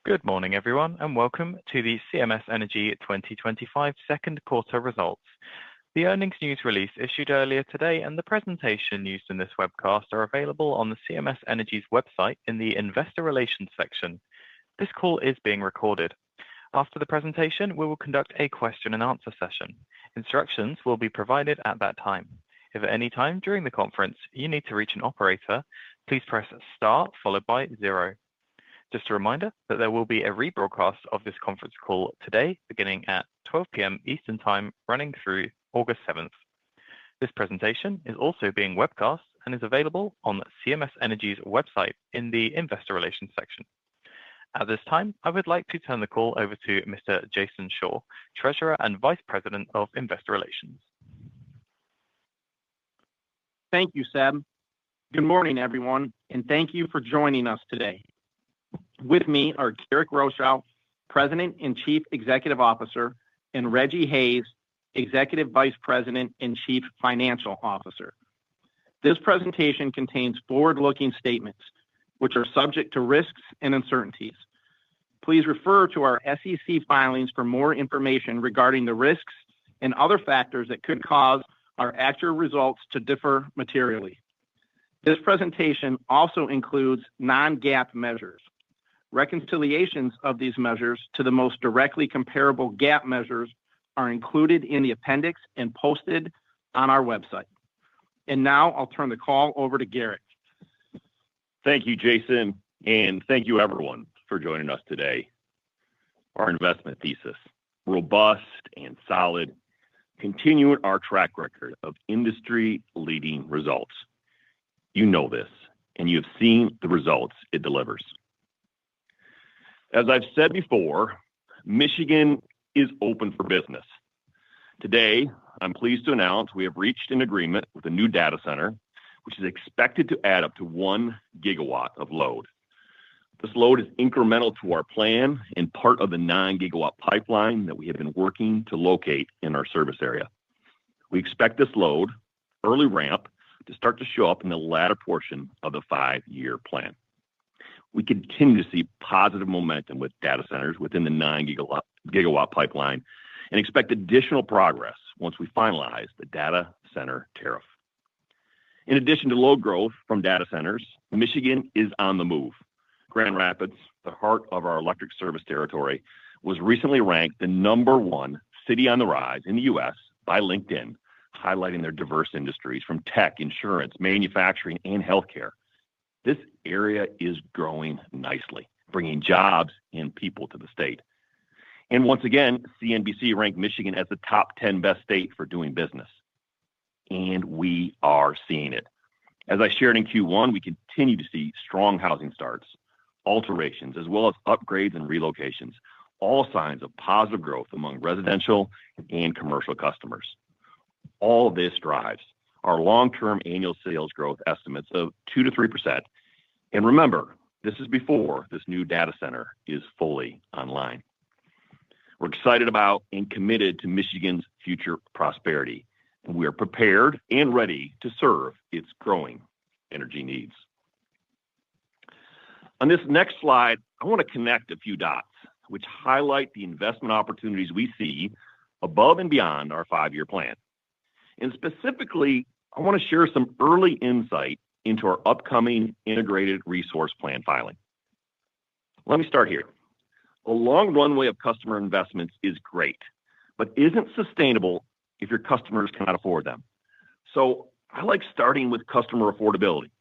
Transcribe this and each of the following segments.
Good morning, everyone, and welcome to the CMS Energy 2025 second quarter results. The earnings news release issued earlier today and the presentation used in this webcast are available on the CMS Energy's website in the Investor Relations section. This call is being recorded. After the presentation, we will conduct a question and answer session. Instructions will be provided at that time. If at any time during the conference you need to reach an operator, please press star followed by 0. Just a reminder that there will be a rebroadcast of this conference call today, beginning at 12 p.m. Eastern Time, running through August 7th. This presentation is also being webcast and is available on CMS Energy's website in the Investor Relations section. At this time, I would like to turn the call over to Mr. Jason Shaw, Treasurer and Vice President of Investor Relations. Thank you, Seb. Good morning, everyone, and thank you for joining us today. With me are Garrick Rochow, President and Chief Executive Officer, and Rejji Hayes, Executive Vice President and Chief Financial Officer. This presentation contains forward-looking statements, which are subject to risks and uncertainties. Please refer to our SEC filings for more information regarding the risks and other factors that could cause our actual results to differ materially. This presentation also includes non-GAAP measures. Reconciliations of these measures to the most directly comparable GAAP measures are included in the appendix and posted on our website. And now I'll turn the call over to Garrick. Thank you, Jason, and thank you, everyone, for joining us today. Our investment thesis, robust and solid, continuing our track record of industry-leading results. You know this, and you have seen the results it delivers. As I've said before, Michigan is open for business. Today, I'm pleased to announce we have reached an agreement with a new data center, which is expected to add up to 1 gigawatt of load. This load is incremental to our plan and part of the 9-gigawatt pipeline that we have been working to locate in our service area. We expect this load, early ramp, to start to show up in the latter portion of the 5-year plan. We continue to see positive momentum with data centers within the 9-gigawatt pipeline and expect additional progress once we finalize the data center tariff. In addition to load growth from data centers, Michigan is on the move. Grand Rapids, the heart of our electric service territory, was recently ranked the #1 city on the rise in the U.S. by LinkedIn, highlighting their diverse industries from tech, insurance, manufacturing, and healthcare. This area is growing nicely, bringing jobs and people to the state. And once again, CNBC ranked Michigan as the top 10 best state for doing business. And we are seeing it. As I shared in Q1, we continue to see strong housing starts, alterations, as well as upgrades and relocations, all signs of positive growth among residential and commercial customers. All this drives our long-term annual sales growth estimates of 2 to 3%. And remember, this is before this new data center is fully online. We're excited about and committed to Michigan's future prosperity, and we are prepared and ready to serve its growing energy needs. On this next slide, I want to connect a few dots, which highlight the investment opportunities we see above and beyond our 5-year plan. And specifically, I want to share some early insight into our upcoming integrated resource plan filing. Let me start here. A long runway of customer investments is great, but isn't sustainable if your customers cannot afford them. So I like starting with customer affordability.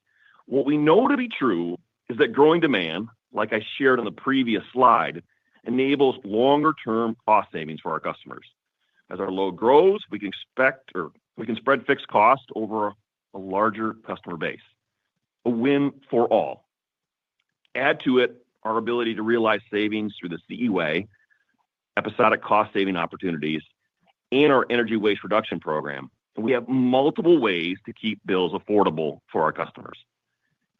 What we know to be true is that growing demand, like I shared on the previous slide, enables longer-term cost savings for our customers. As our load grows, we can spread fixed costs over a larger customer base. A win for all. Add to it our ability to realize savings through the CE Way, episodic cost-saving opportunities, and our energy waste reduction program. And we have multiple ways to keep bills affordable for our customers.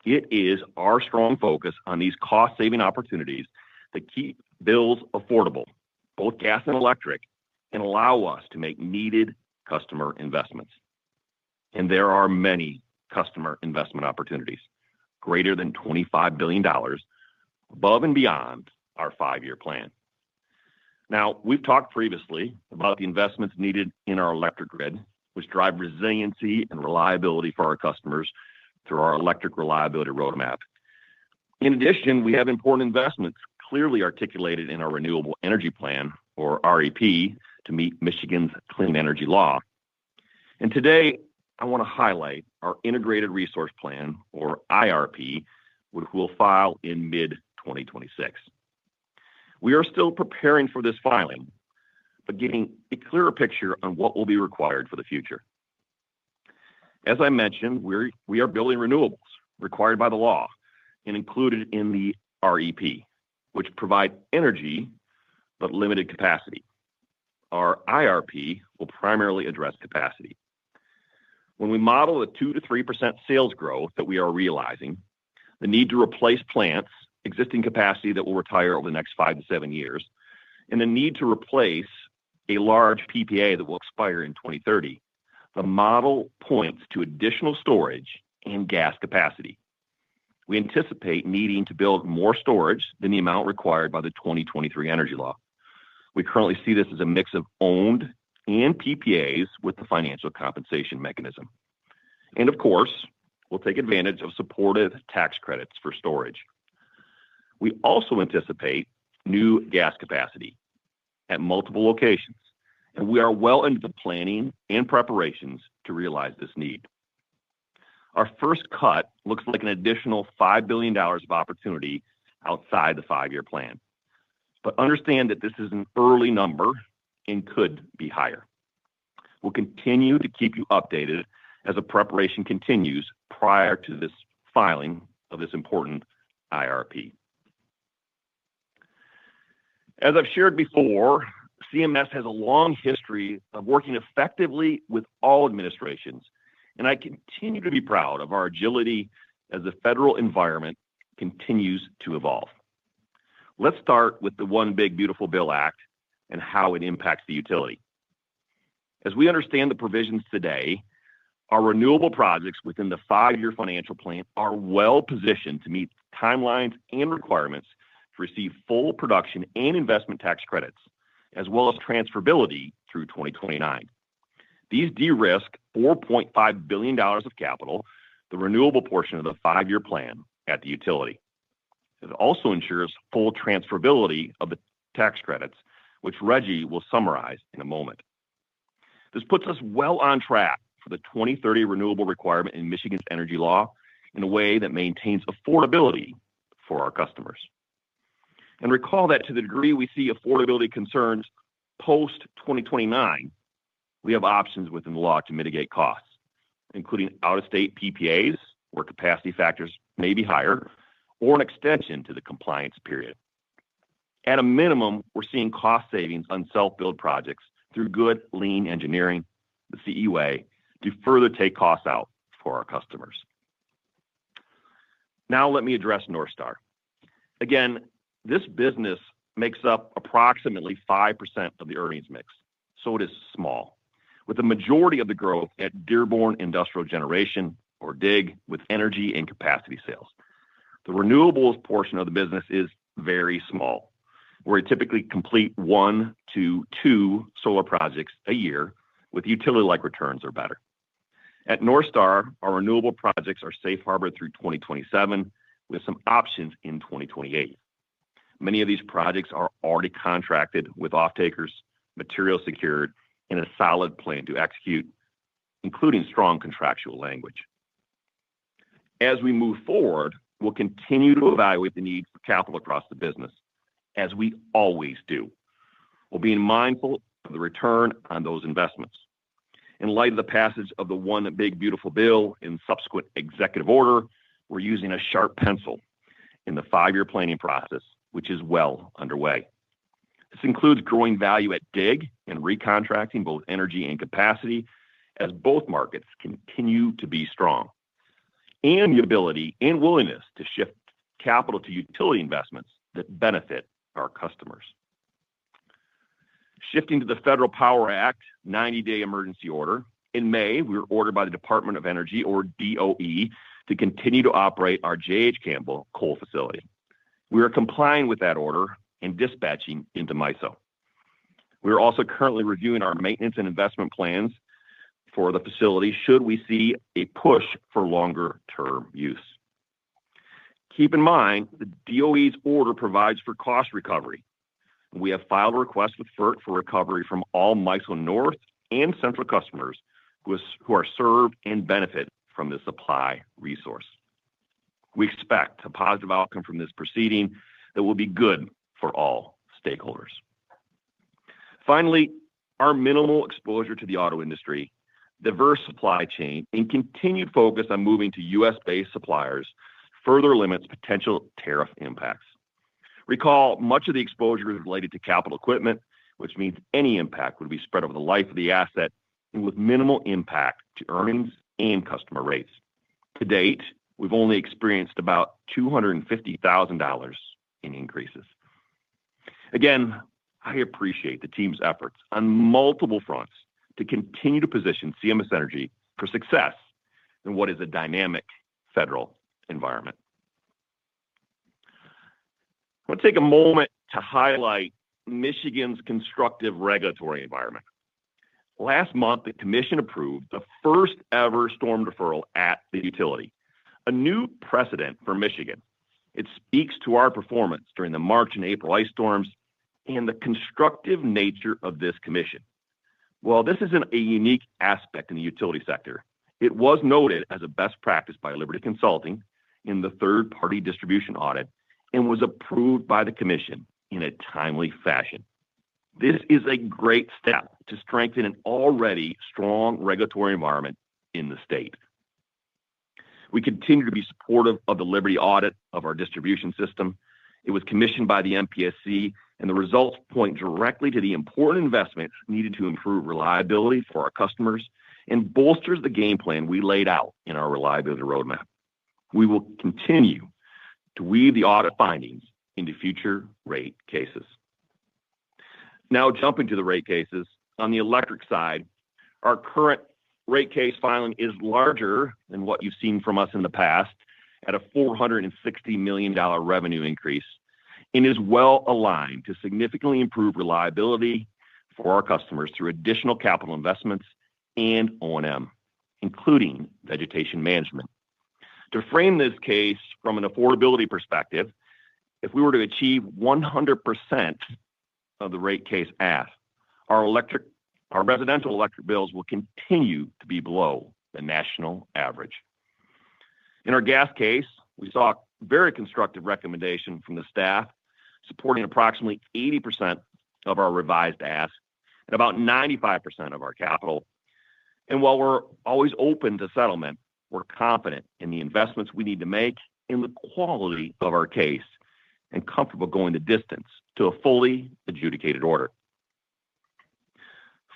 It is our strong focus on these cost-saving opportunities that keep bills affordable, both gas and electric, and allow us to make needed customer investments. And there are many customer investment opportunities, greater than $25 billion, above and beyond our 5-year plan. Now, we've talked previously about the investments needed in our electric grid, which drive resiliency and reliability for our customers through our electric reliability roadmap. In addition, we have important investments clearly articulated in our renewable energy plan, or REP, to meet Michigan's clean energy law. And today, I want to highlight our integrated resource plan, or IRP, which we'll file in mid-2026. We are still preparing for this filing, but getting a clearer picture on what will be required for the future. As I mentioned, we are building renewables required by the law and included in the REP, which provide energy but limited capacity. Our IRP will primarily address capacity. When we model the 2 to 3% sales growth that we are realizing, the need to replace plants, existing capacity that will retire over the next 5 to 7 years, and the need to replace a large PPA that will expire in 2030, the model points to additional storage and gas capacity. We anticipate needing to build more storage than the amount required by the 2023 energy law. We currently see this as a mix of owned and PPAs with the financial compensation mechanism. And of course, we'll take advantage of supportive tax credits for storage. We also anticipate new gas capacity at multiple locations, and we are well into the planning and preparations to realize this need. Our first cut looks like an additional $5 billion of opportunity outside the 5-year plan. But understand that this is an early number and could be higher. We'll continue to keep you updated as the preparation continues prior to this filing of this important IRP. As I've shared before, CMS has a long history of working effectively with all administrations, and I continue to be proud of our agility as the federal environment continues to evolve. Let's start with the One Big Beautiful Bill Act and how it impacts the utility. As we understand the provisions today, our renewable projects within the 5-year financial plan are well positioned to meet timelines and requirements to receive full production and investment tax credits, as well as transferability through 2029. These de-risk $4.5 billion of capital, the renewable portion of the 5-year plan at the utility. It also ensures full transferability of the tax credits, which Reggie will summarize in a moment. This puts us well on track for the 2030 renewable requirement in Michigan's energy law in a way that maintains affordability for our customers. And recall that to the degree we see affordability concerns post-2029, we have options within the law to mitigate costs, including out-of-state PPAs, where capacity factors may be higher, or an extension to the compliance period. At a minimum, we're seeing cost savings on self-build projects through good lean engineering, the CE way, to further take costs out for our customers. Now let me address Northstar. Again, this business makes up approximately 5% of the earnings mix, so it is small, with the majority of the growth at Dearborn Industrial Generation, or DIG, with energy and capacity sales. The renewables portion of the business is very small, where we typically complete 1 to 2 solar projects a year with utility-like returns or better. At Northstar, our renewable projects are safe harbored through 2027 with some options in 2028. Many of these projects are already contracted with off-takers, material secured, and a solid plan to execute, including strong contractual language. As we move forward, we'll continue to evaluate the need for capital across the business, as we always do. We'll be mindful of the return on those investments. In light of the passage of the One Big Beautiful Bill and subsequent executive order, we're using a sharp pencil in the 5-year planning process, which is well underway. This includes growing value at DIG and recontracting both energy and capacity as both markets continue to be strong, and the ability and willingness to shift capital to utility investments that benefit our customers. Shifting to the Federal Power Act 90-day emergency order, in May, we were ordered by the Department of Energy, or DOE, to continue to operate our J.H. Campbell coal facility. We are complying with that order and dispatching into MISO. We are also currently reviewing our maintenance and investment plans for the facility should we see a push for longer-term use. Keep in mind, the DOE's order provides for cost recovery. We have filed a request with FERC for recovery from all MISO North and Central customers who are served and benefit from this supply resource. We expect a positive outcome from this proceeding that will be good for all stakeholders. Finally, our minimal exposure to the auto industry, diverse supply chain, and continued focus on moving to U.S.-based suppliers further limits potential tariff impacts. Recall, much of the exposure is related to capital equipment, which means any impact would be spread over the life of the asset and with minimal impact to earnings and customer rates. To date, we've only experienced about $250,000 in increases. Again, I appreciate the team's efforts on multiple fronts to continue to position CMS Energy for success in what is a dynamic federal environment. I want to take a moment to highlight Michigan's constructive regulatory environment. Last month, the Commission approved the first ever storm deferral at the utility, a new precedent for Michigan. It speaks to our performance during the March and April ice storms and the constructive nature of this Commission. While this isn't a unique aspect in the utility sector, it was noted as a best practice by Liberty Consulting in the third-party distribution audit and was approved by the Commission in a timely fashion. This is a great step to strengthen an already strong regulatory environment in the state. We continue to be supportive of the Liberty audit of our distribution system. It was commissioned by the MPSC, and the results point directly to the important investments needed to improve reliability for our customers and bolsters the game plan we laid out in our reliability roadmap. We will continue to weave the audit findings into future rate cases. Now, jumping to the rate cases, on the electric side, our current rate case filing is larger than what you've seen from us in the past at a $460 million revenue increase and is well aligned to significantly improve reliability for our customers through additional capital investments and O&M, including vegetation management. To frame this case from an affordability perspective, if we were to achieve 100% of the rate case ask, our residential electric bills will continue to be below the national average. In our gas case, we saw a very constructive recommendation from the staff supporting approximately 80% of our revised ask and about 95% of our capital. And while we're always open to settlement, we're confident in the investments we need to make in the quality of our case and comfortable going the distance to a fully adjudicated order.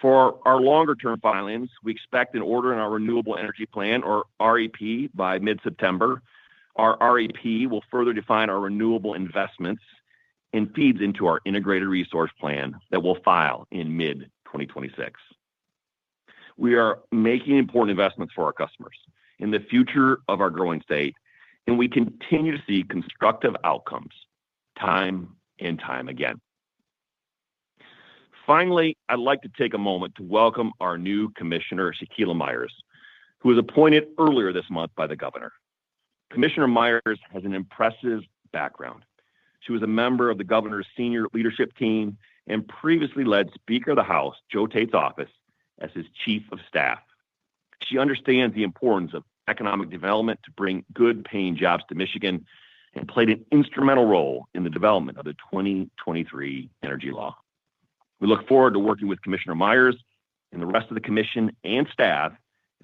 For our longer-term filings, we expect an order in our Renewable Energy Plan, or REP, by mid-September. Our REP will further define our renewable investments and feeds into our integrated resource plan that we'll file in mid-2026. We are making important investments for our customers in the future of our growing state, and we continue to see constructive outcomes time and time again. Finally, I'd like to take a moment to welcome our new Commissioner, Shaquila Myers, who was appointed earlier this month by the governor. Commissioner Myers has an impressive background. She was a member of the governor's senior leadership team and previously led Speaker of the House, Joe Tate's office, as his chief of staff. She understands the importance of economic development to bring good-paying jobs to Michigan and played an instrumental role in the development of the 2023 energy law. We look forward to working with Commissioner Myers and the rest of the commission and staff,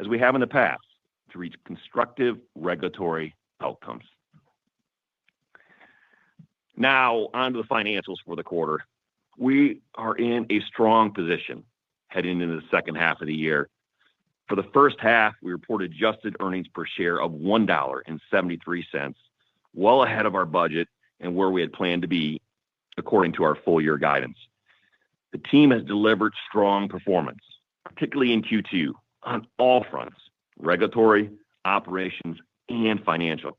as we have in the past, to reach constructive regulatory outcomes. Now, on to the financials for the quarter. We are in a strong position heading into the second half of the year. For the first half, we reported adjusted earnings per share of $1.73, well ahead of our budget and where we had planned to be according to our full-year guidance. The team has delivered strong performance, particularly in Q2, on all fronts: regulatory, operations, and financial.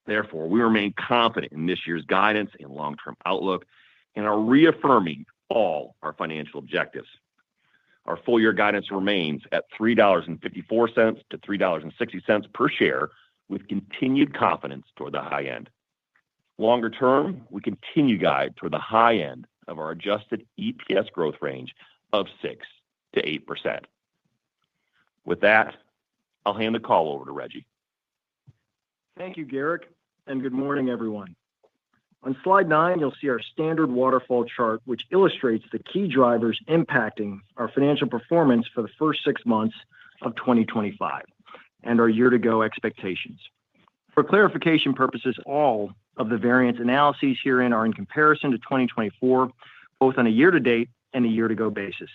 Therefore, we remain confident in this year's guidance and long-term outlook and are reaffirming all our financial objectives. Our full-year guidance remains at $3.54 to $3.60 per share, with continued confidence toward the high end. Longer term, we continue guide toward the high end of our adjusted EPS growth range of 6 to 8%. With that, I'll hand the call over to Reggie. Thank you, Garrick, and good morning, everyone. On slide 9, you'll see our standard waterfall chart, which illustrates the key drivers impacting our financial performance for the first 6 months of 2025 and our year-to-go expectations. For clarification purposes, all of the variance analyses herein are in comparison to 2024, both on a year-to-date and a year-to-go basis.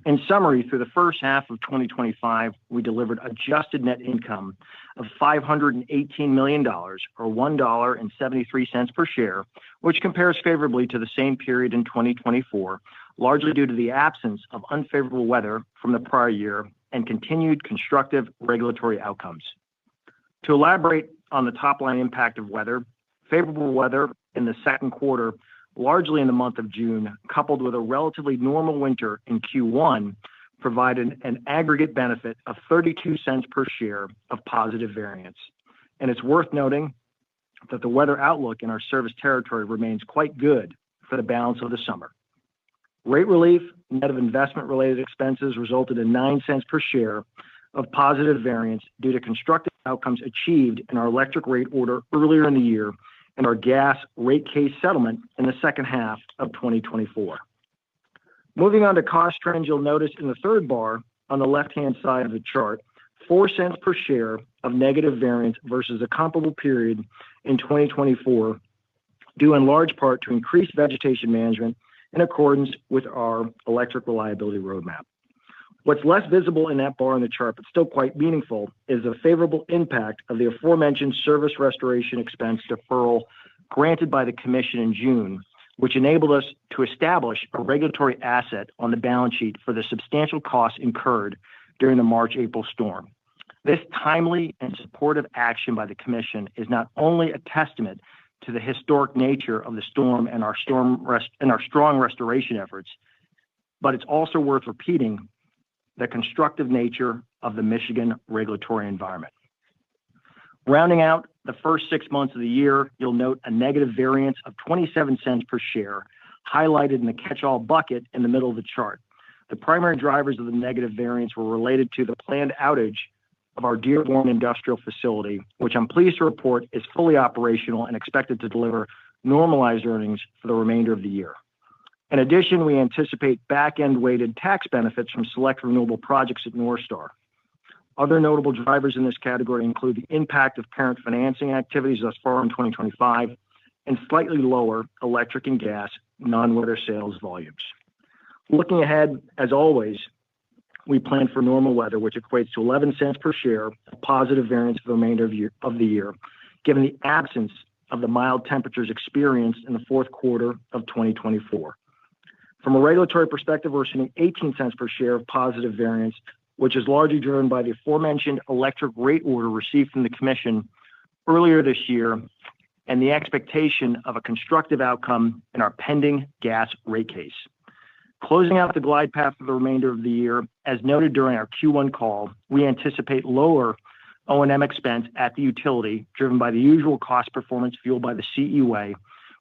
In summary, through the first half of 2025, we delivered adjusted net income of $518 million, or $1.73 per share, which compares favorably to the same period in 2024, largely due to the absence of unfavorable weather from the prior year and continued constructive regulatory outcomes. To elaborate on the top-line impact of weather, favorable weather in the second quarter, largely in the month of June, coupled with a relatively normal winter in Q1, provided an aggregate benefit of 32 cents per share of positive variance. And it's worth noting that the weather outlook in our service territory remains quite good for the balance of the summer. Rate relief, net of investment-related expenses, resulted in 9 cents per share of positive variance due to constructive outcomes achieved in our electric rate order earlier in the year and our gas rate case settlement in the second half of 2024. Moving on to cost trends, you'll notice in the third bar on the left-hand side of the chart, 4 cents per share of negative variance versus a comparable period in 2024, due in large part to increased vegetation management in accordance with our electric reliability roadmap. What's less visible in that bar on the chart, but still quite meaningful, is the favorable impact of the aforementioned service restoration expense deferral granted by the Commission in June, which enabled us to establish a regulatory asset on the balance sheet for the substantial costs incurred during the March-April storm. This timely and supportive action by the Commission is not only a testament to the historic nature of the storm and our strong restoration efforts, but it's also worth repeating the constructive nature of the Michigan regulatory environment. Rounding out the first 6 months of the year, you'll note a negative variance of 27 cents per share, highlighted in the catch-all bucket in the middle of the chart. The primary drivers of the negative variance were related to the planned outage of our Dearborn Industrial Facility, which I'm pleased to report is fully operational and expected to deliver normalized earnings for the remainder of the year. In addition, we anticipate back-end weighted tax benefits from select renewable projects at Northstar. Other notable drivers in this category include the impact of parent financing activities thus far in 2025 and slightly lower electric and gas non-weather sales volumes. Looking ahead, as always, we plan for normal weather, which equates to 11 cents per share of positive variance for the remainder of the year, given the absence of the mild temperatures experienced in the fourth quarter of 2024. From a regulatory perspective, we're seeing 18 cents per share of positive variance, which is largely driven by the aforementioned electric rate order received from the Commission earlier this year and the expectation of a constructive outcome in our pending gas rate case. Closing out the glide path for the remainder of the year, as noted during our Q1 call, we anticipate lower O&M expense at the utility, driven by the usual cost performance fueled by the CE Way,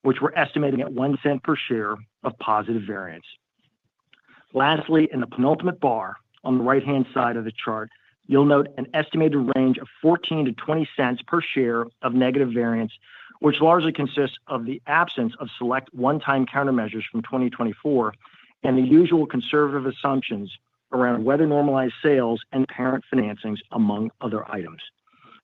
which we're estimating at 1 cent per share of positive variance. Lastly, in the penultimate bar on the right-hand side of the chart, you'll note an estimated range of 14 to 20 cents per share of negative variance, which largely consists of the absence of select one-time countermeasures from 2024 and the usual conservative assumptions around weather-normalized sales and parent financings, among other items.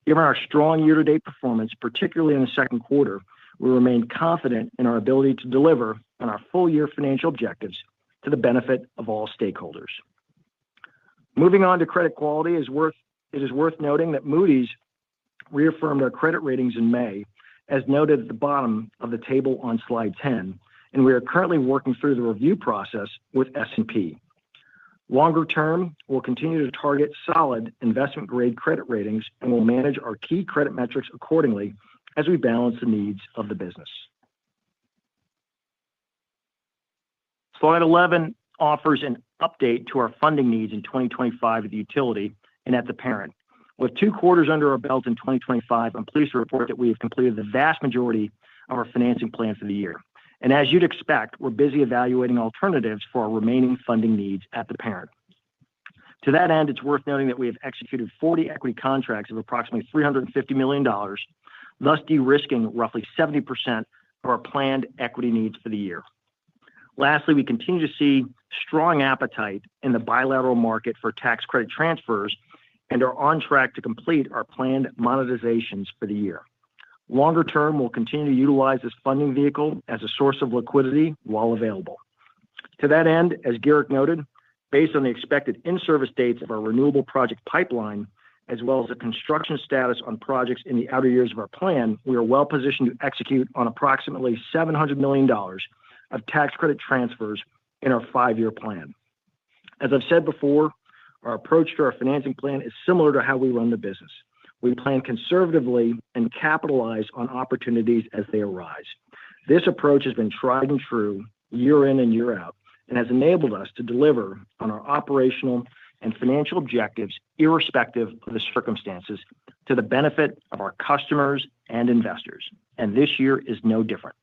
Given our strong year-to-date performance, particularly in the second quarter, we remain confident in our ability to deliver on our full-year financial objectives to the benefit of all stakeholders. Moving on to credit quality, it is worth noting that Moody's reaffirmed our credit ratings in May, as noted at the bottom of the table on slide 10, and we are currently working through the review process with S&P. Longer term, we'll continue to target solid investment-grade credit ratings and will manage our key credit metrics accordingly as we balance the needs of the business. Slide 11 offers an update to our funding needs in 2025 at the utility and at the parent. With 2 quarters under our belt in 2025, I'm pleased to report that we have completed the vast majority of our financing plan for the year. And as you'd expect, we're busy evaluating alternatives for our remaining funding needs at the parent. To that end, it's worth noting that we have executed 40 equity contracts of approximately $350 million, thus de-risking roughly 70% of our planned equity needs for the year. Lastly, we continue to see strong appetite in the bilateral market for tax credit transfers and are on track to complete our planned monetizations for the year. Longer term, we'll continue to utilize this funding vehicle as a source of liquidity while available. To that end, as Garrick noted, based on the expected in-service dates of our renewable project pipeline, as well as the construction status on projects in the outer years of our plan, we are well positioned to execute on approximately $700 million of tax credit transfers in our 5-year plan. As I've said before, our approach to our financing plan is similar to how we run the business. We plan conservatively and capitalize on opportunities as they arise. This approach has been tried and true year in and year out and has enabled us to deliver on our operational and financial objectives irrespective of the circumstances to the benefit of our customers and investors. And this year is no different.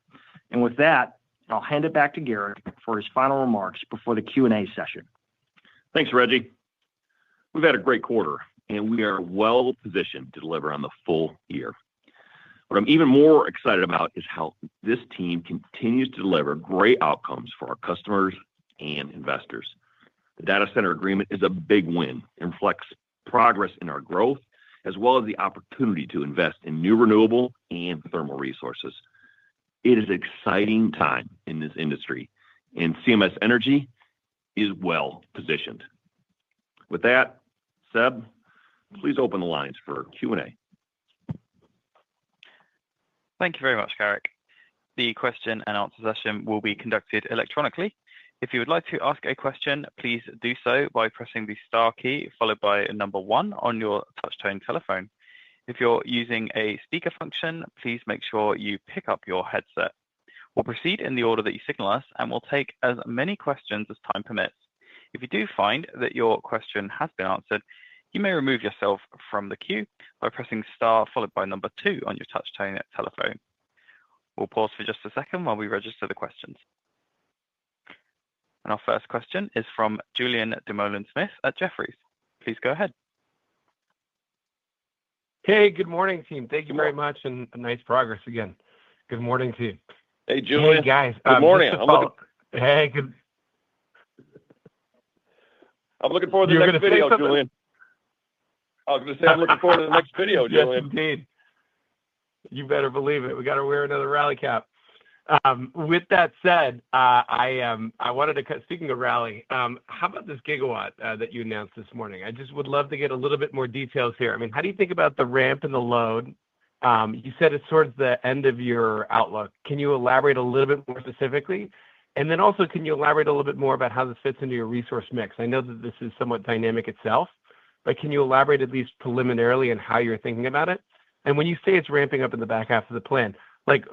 And with that, I'll hand it back to Garrick for his final remarks before the Q&A session. Thanks, Reggie. We've had a great quarter, and we are well positioned to deliver on the full year. What I'm even more excited about is how this team continues to deliver great outcomes for our customers and investors. The data center agreement is a big win and reflects progress in our growth, as well as the opportunity to invest in new renewable and thermal resources. It is an exciting time in this industry, and CMS Energy is well positioned. With that, Seb, please open the lines for Q&A. Thank you very much, Garrick. The question and answer session will be conducted electronically. If you would like to ask a question, please do so by pressing the star key followed by number 1 on your touch-tone telephone. If you're using a speaker function, please make sure you pick up your headset. We'll proceed in the order that you signal us, and we'll take as many questions as time permits. If you do find that your question has been answered, you may remove yourself from the queue by pressing star followed by number 2 on your touch-tone telephone. We'll pause for just a second while we register the questions. And our first question is from Julien Dumoulin-Smith at Jefferies. Please go ahead. Hey, good morning, team. Thank you very much, and nice progress again. Good morning to you. Hey, Julien. Hey, guys. Good morning. Hey, good. I'm looking forward to the next video, Julien. I was going to say I'm looking forward to the next video, Julien. Yes, indeed. You better believe it. We got to wear another rally cap. With that said, I wanted to, speaking of rally, how about this gigawatt that you announced this morning? I just would love to get a little bit more details here. I mean, how do you think about the ramp and the load? You said it's towards the end of your outlook. Can you elaborate a little bit more specifically? And then also, can you elaborate a little bit more about how this fits into your resource mix? I know that this is somewhat dynamic itself, but can you elaborate at least preliminarily on how you're thinking about it? And when you say it's ramping up in the back half of the plan, like,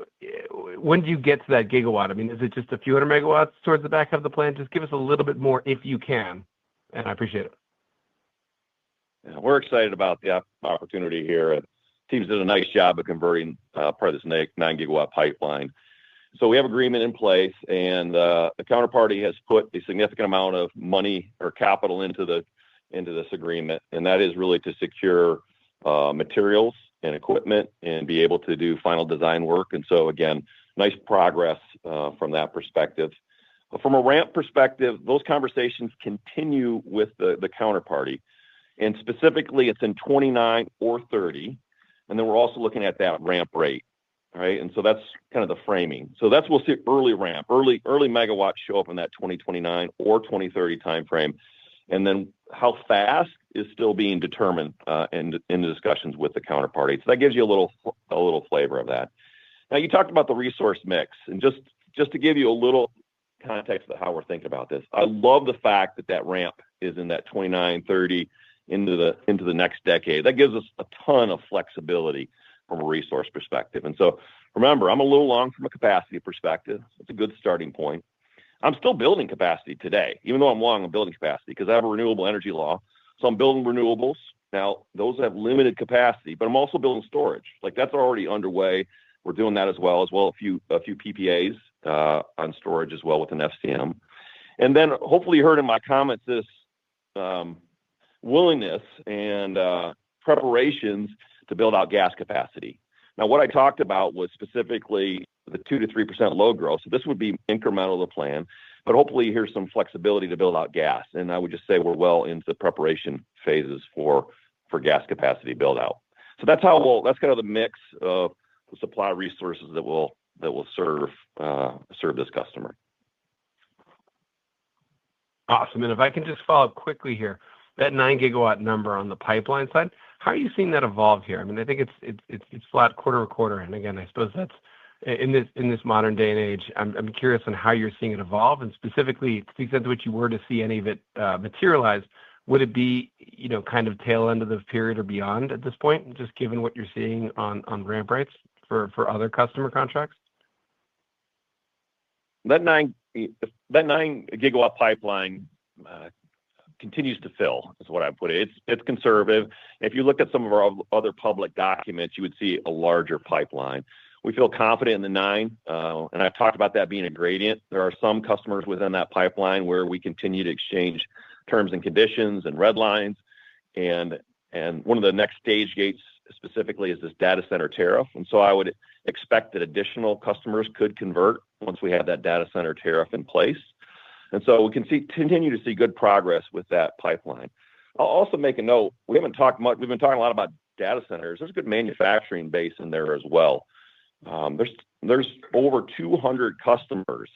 when do you get to that gigawatt? I mean, is it just a few hundred megawatts towards the back half of the plan? Just give us a little bit more if you can, and I appreciate it. Yeah, we're excited about the opportunity here. Teams did a nice job of converting part of this 9 gigawatt pipeline. So we have agreement in place, and the counterparty has put a significant amount of money or capital into this agreement, and that is really to secure materials and equipment and be able to do final design work. And so, again, nice progress from that perspective. But from a ramp perspective, those conversations continue with the counterparty. And specifically, it's in 29 or 30. And then we're also looking at that ramp rate, right? And so that's kind of the framing. So that's, we'll see early ramp, early megawatts show up in that 2029 or 2030 timeframe. And then how fast is still being determined in the discussions with the counterparty. So that gives you a little flavor of that. Now, you talked about the resource mix, and just to give you a little context of how we're thinking about this, I love the fact that ramp is in that 29, 30 into the next decade. That gives us a ton of flexibility from a resource perspective. And so remember, I'm a little long from a capacity perspective. It's a good starting point. I'm still building capacity today, even though I'm long on building capacity because I have a renewable energy law. So I'm building renewables. Now, those have limited capacity, but I'm also building storage. Like that's already underway. We're doing that as well a few PPAs on storage as well with an FCM. And then hopefully you heard in my comments this willingness and preparations to build out gas capacity. Now, what I talked about was specifically the 2 to 3% load growth. So this would be incremental to the plan, but hopefully here's some flexibility to build out gas. And I would just say we're well into the preparation phases for gas capacity build out. So that's kind of the mix of the supply resources that will serve this customer. Awesome. And if I can just follow up quickly here, that 9 gigawatt number on the pipeline side, how are you seeing that evolve here? I mean, I think it's flat quarter to quarter, and again, I suppose that's in this modern day and age. I'm curious on how you're seeing it evolve, and specifically to the extent to which you were to see any of it materialize, would it be kind of tail end of the period or beyond at this point, just given what you're seeing on ramp rates for other customer contracts? That 9 gigawatt pipeline continues to fill, is what I put it. It's conservative. If you look at some of our other public documents, you would see a larger pipeline. We feel confident in the 9, and I've talked about that being a gradient. There are some customers within that pipeline where we continue to exchange terms and conditions and red lines, and one of the next stage gates specifically is this data center tariff. And so I would expect that additional customers could convert once we have that data center tariff in place. And so we can continue to see good progress with that pipeline. I'll also make a note. We haven't talked much. We've been talking a lot about data centers. There's a good manufacturing base in there as well. There's over 200 customers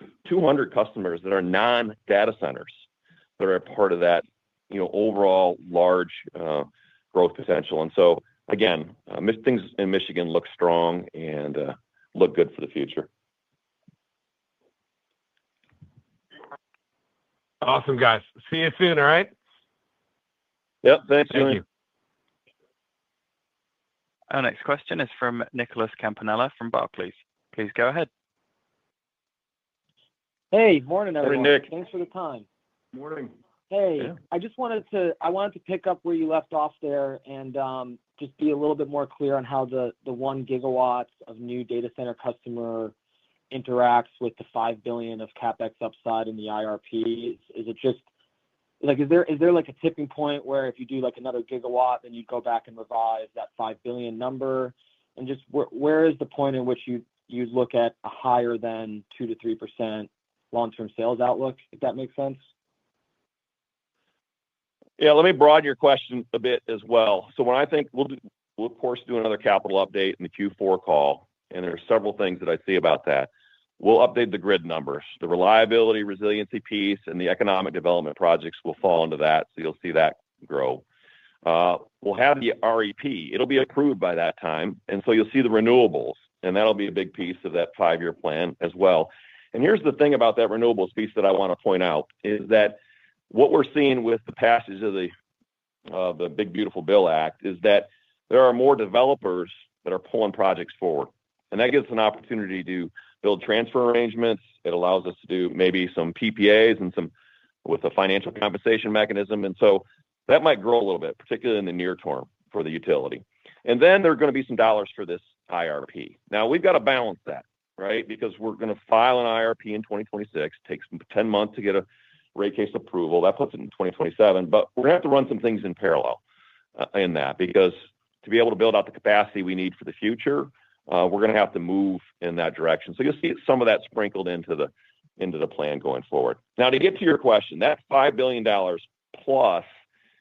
that are non-data centers that are a part of that, overall large growth potential. And so again, things in Michigan look strong and look good for the future. Awesome, guys. See you soon, all right? Yep, thanks. Thank you. Our next question is from Nicholas Campanella from Barclays. Please go ahead. Hey, morning, everyone. Morning, Nick. Thanks for the time. Morning. Hey, Yeah. I wanted to pick up where you left off there and just be a little bit more clear on how the 1 gigawatts of new data center customer interacts with the $5 billion of CapEx upside in the IRP. Is it just like, is there like a tipping point where if you do like another gigawatt, then you go back and revise that $5 billion number? And just where is the point in which you look at a higher than 2 to 3% long-term sales outlook, if that makes sense? Yeah, let me broaden your question a bit as well. So when I think we'll of course do another capital update in the Q4 call, and there are several things that I see about that. We'll update the grid numbers, the reliability, resiliency piece, and the economic development projects will fall into that. So you'll see that grow. We'll have the REP. It'll be approved by that time. And so you'll see the renewables, and that'll be a big piece of that 5-year plan as well. And here's the thing about that renewables piece that I want to point out is that what we're seeing with the passage of the Big Beautiful Bill Act is that there are more developers that are pulling projects forward. And that gives us an opportunity to build transfer arrangements. It allows us to do maybe some PPAs and some with a financial compensation mechanism. And so that might grow a little bit, particularly in the near term for the utility. And then there are going to be some dollars for this IRP. Now we've got to balance that, right? Because we're going to file an IRP in 2026, takes 10 months to get a rate case approval. That puts it in 2027, but we're going to have to run some things in parallel in that, because to be able to build out the capacity we need for the future, we're going to have to move in that direction. So you'll see some of that sprinkled into the plan going forward. Now, to get to your question, that $5 billion plus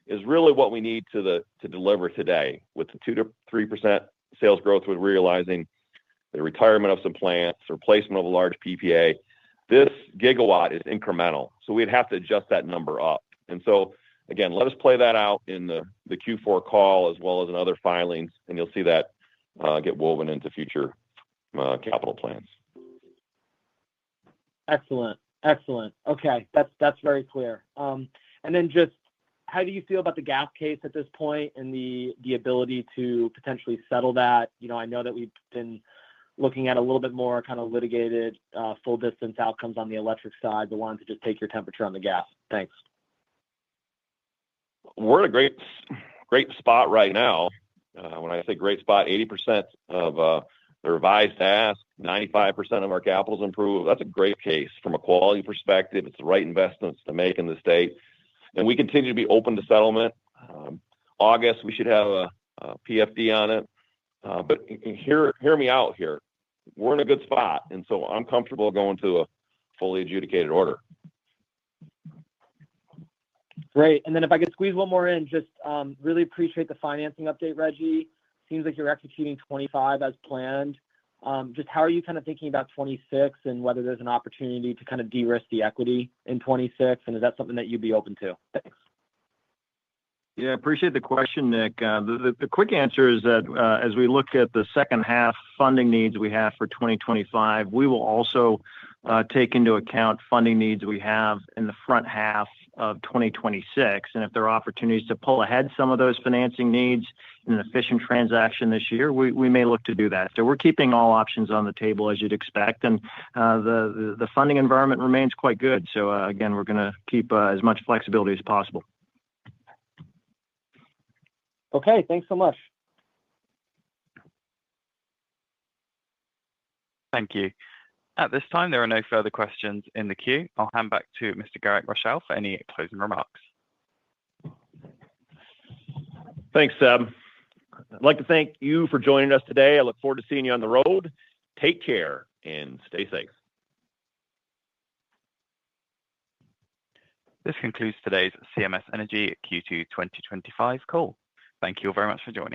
is really what we need to deliver today with the 2 to 3% sales growth we're realizing, the retirement of some plants, replacement of a large PPA. This gigawatt is incremental, so we'd have to adjust that number up. And so, again, let us play that out in the Q4 call as well as in other filings, and you'll see that get woven into future capital plans. Excellent. Okay, that's very clear. And then just how do you feel about the gas case at this point and the ability to potentially settle that? I know that we've been looking at a little bit more kind of litigated full distance outcomes on the electric side, but wanted to just take your temperature on the gas. Thanks. We're in a great spot right now. When I say great spot, 80% of the revised ask, 95% of our capital's improved. That's a great case from a quality perspective. It's the right investments to make in the state. And we continue to be open to settlement. August, we should have a PFD on it. But hear me out here. We're in a good spot. And so I'm comfortable going to a fully adjudicated order. Great. And then if I could squeeze one more in, just really appreciate the financing update, Reggie. Seems like you're executing 25 as planned. Just how are you kind of thinking about 26 and whether there's an opportunity to kind of de-risk the equity in 26? And is that something that you'd be open to? Thanks. Yeah, I appreciate the question, Nick. The quick answer is that as we look at the second half funding needs we have for 2025, we will also take into account funding needs we have in the front half of 2026. And if there are opportunities to pull ahead some of those financing needs in an efficient transaction this year, we may look to do that. So we're keeping all options on the table as you'd expect. And the funding environment remains quite good. So again, we're going to keep as much flexibility as possible. Okay, thanks so much. Thank you. At this time, there are no further questions in the queue. I'll hand back to Mr. Garrick Rochelle for any closing remarks. Thanks, Seb. I'd like to thank you for joining us today. I look forward to seeing you on the road. Take care and stay safe. This concludes today's CMS Energy Q2 2025 call. Thank you all very much for joining.